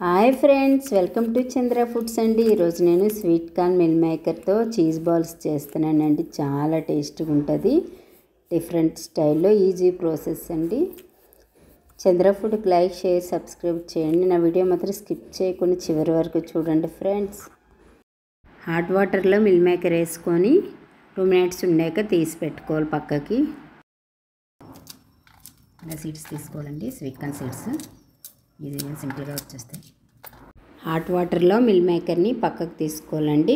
Hi friends, welcome to Chandra foods అండి. ఈరోజు నేను స్వీట్ కార్న్ మిల్ మేకర్తో చీజ్ బాల్స్ చేస్తున్నానండి. చాలా టేస్టీగా ఉంటుంది. డిఫరెంట్ స్టైల్లో ఈజీ ప్రాసెస్ అండి. చంద్ర ఫుడ్కి లైక్, షేర్, సబ్స్క్రైబ్ చేయండి. నా వీడియో మాత్రం స్కిప్ చేయకుండా చివరి వరకు చూడండి ఫ్రెండ్స్. హాట్ వాటర్లో మిల్ మేకర్ వేసుకొని 2 మినిట్స్ ఉండాక తీసి పెట్టుకోవాలి పక్కకి. ఇలా సీడ్స్ తీసుకోవాలండి, స్వీట్ కార్న్ సీడ్స్. ఈజీగా సింపుల్గా వచ్చేస్తాయి. హాట్ వాటర్లో మిల్ మేకర్ని పక్కకు తీసుకోవాలండి.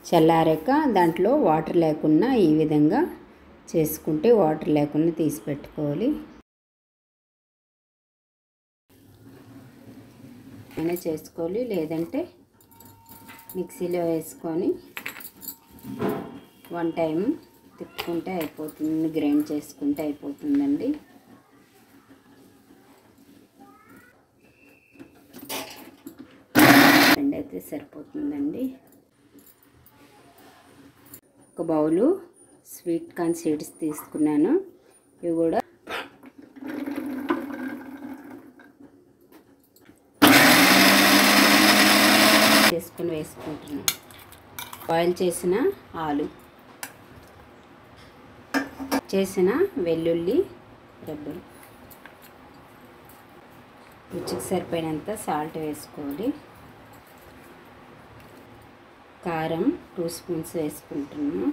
చల్లారాక దాంట్లో వాటర్ లేకుండా ఈ విధంగా చేసుకుంటే వాటర్ లేకుండా తీసి పెట్టుకోవాలి. అయినా చేసుకోవాలి, లేదంటే మిక్సీలో వేసుకొని 1 టైం తిప్పుకుంటే అయిపోతుంది, గ్రైండ్ చేసుకుంటే అయిపోతుందండి. అయితే సరిపోతుందండి. ఒక బౌలు స్వీట్ కార్న్ సీడ్స్ తీసుకున్నాను. ఇవి కూడా చేసుకుని వేసుకుంటున్నాను. బాయిల్ చేసిన ఆలు, చేసిన వెల్లుల్లి రెబ్బలు, రుచికి సరిపోయినంత సాల్ట్ వేసుకోవాలి. కారం 2 స్పూన్స్ వేసుకుంటున్నాను.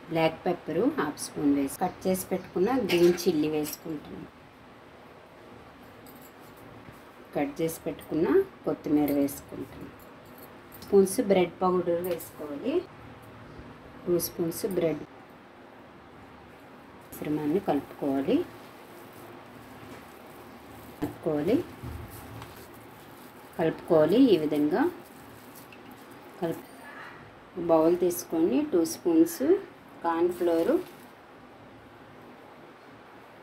బ్లాక్ పెప్పరు 1/2 స్పూన్ వేసి కట్ చేసి పెట్టుకున్న గ్రీన్ చిల్లీ వేసుకుంటున్నాను. కట్ చేసి పెట్టుకున్న కొత్తిమీర వేసుకుంటున్నాను. స్పూన్స్ బ్రెడ్ పౌడర్ వేసుకోవాలి. 2 స్పూన్స్ బ్రెడ్ మిశ్రమాన్ని కలుపుకోవాలి. ఈ విధంగా బౌల్ తీసుకొని 2 స్పూన్స్ కార్న్ ఫ్లోరు,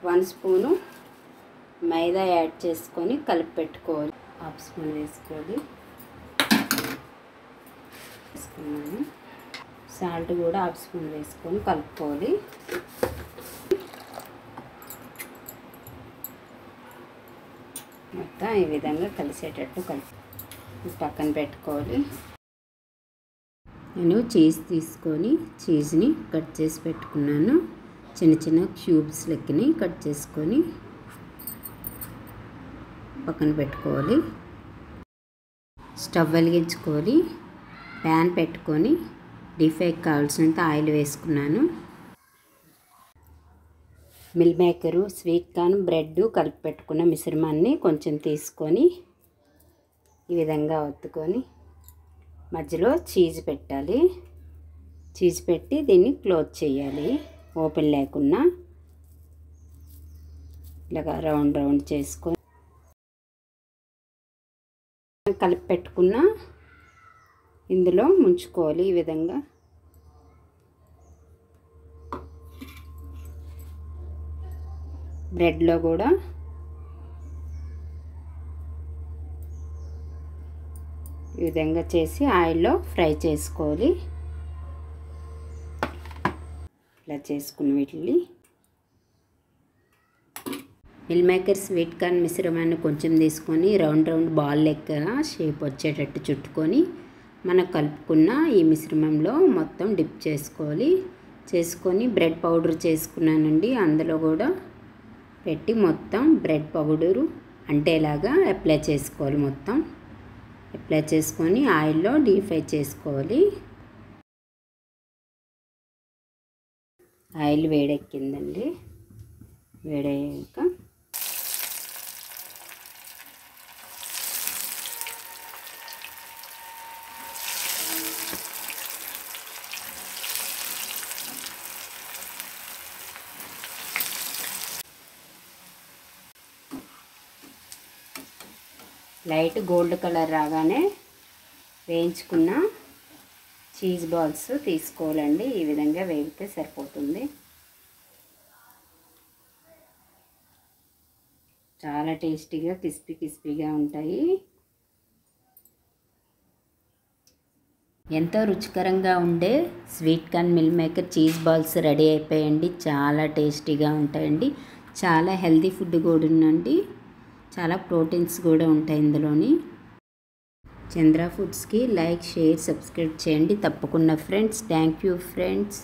1 స్పూను మైదా యాడ్ చేసుకొని కలిపి పెట్టుకోవాలి. 1/2 స్పూన్ వేసుకోవాలి. సాల్ట్ కూడా 1/2 స్పూన్ వేసుకొని కలుపుకోవాలి. మొత్తం ఈ విధంగా కలిసేటట్టు పక్కన పెట్టుకోవాలి. నేను చీజ్ తీసుకొని చీజ్ని కట్ చేసి పెట్టుకున్నాను. చిన్న చిన్న క్యూబ్స్ లెక్కని కట్ చేసుకొని పక్కన పెట్టుకోవాలి. స్టవ్ వెలిగించుకొని ప్యాన్ పెట్టుకొని డీప్ ఫ్రైకి కావాల్సినంత ఆయిల్ వేసుకున్నాను. Meal maker, sweet corn, bread కలిపి పెట్టుకున్న మిశ్రమాన్ని కొంచెం తీసుకొని ఈ విధంగా ఒత్తుకొని మధ్యలో చీజ్ పెట్టాలి. చీజ్ పెట్టి దీన్ని క్లోజ్ చేయాలి, ఓపెన్ లేకుండా. ఇలాగా రౌండ్ రౌండ్ చేసుకొని కలిపి పెట్టుకున్న ఇందులో ముంచుకోవాలి. ఈ విధంగా బ్రెడ్లో కూడా ఈ విధంగా చేసి ఆయిల్లో ఫ్రై చేసుకోవాలి. ఇలా చేసుకున్న వీటిని మిల్ మేకర్ స్వీట్ కార్న్ మిశ్రమాన్ని కొంచెం తీసుకొని రౌండ్ రౌండ్ బాల్ లెక్క షేప్ వచ్చేటట్టు చుట్టుకొని మనం కలుపుకున్న ఈ మిశ్రమంలో మొత్తం డిప్ చేసుకోవాలి. చేసుకొని బ్రెడ్ పౌడర్ చేసుకున్నానండి, అందులో కూడా పెట్టి మొత్తం బ్రెడ్ పౌడరు అంటేలాగా అప్లై చేసుకోవాలి. మొత్తం అప్లై చేసుకొని ఆయిల్లో డీప్ ఫ్రై చేసుకోవాలి. ఆయిల్ వేడెక్కిందండి. వేడయ్యాక లైట్ గోల్డ్ కలర్ రాగానే వేయించుకున్న చీజ్ బాల్స్ తీసుకోవాలండి. ఈ విధంగా వేగితే సరిపోతుంది. చాలా టేస్టీగా క్రిస్పీగా ఉంటాయి. ఎంతో రుచికరంగా ఉండే sweet corn meal maker cheese balls ready అయిపోయాయండి. చాలా టేస్టీగా ఉంటాయండి. చాలా హెల్తీ ఫుడ్ కూడా ఉందండి. చాలా ప్రోటీన్స్ కూడా ఉంటాయి ఇందులోని. చంద్ర ఫుడ్స్కి లైక్, షేర్, సబ్స్క్రైబ్ చేయండి తప్పకుండా ఫ్రెండ్స్. Thank you friends.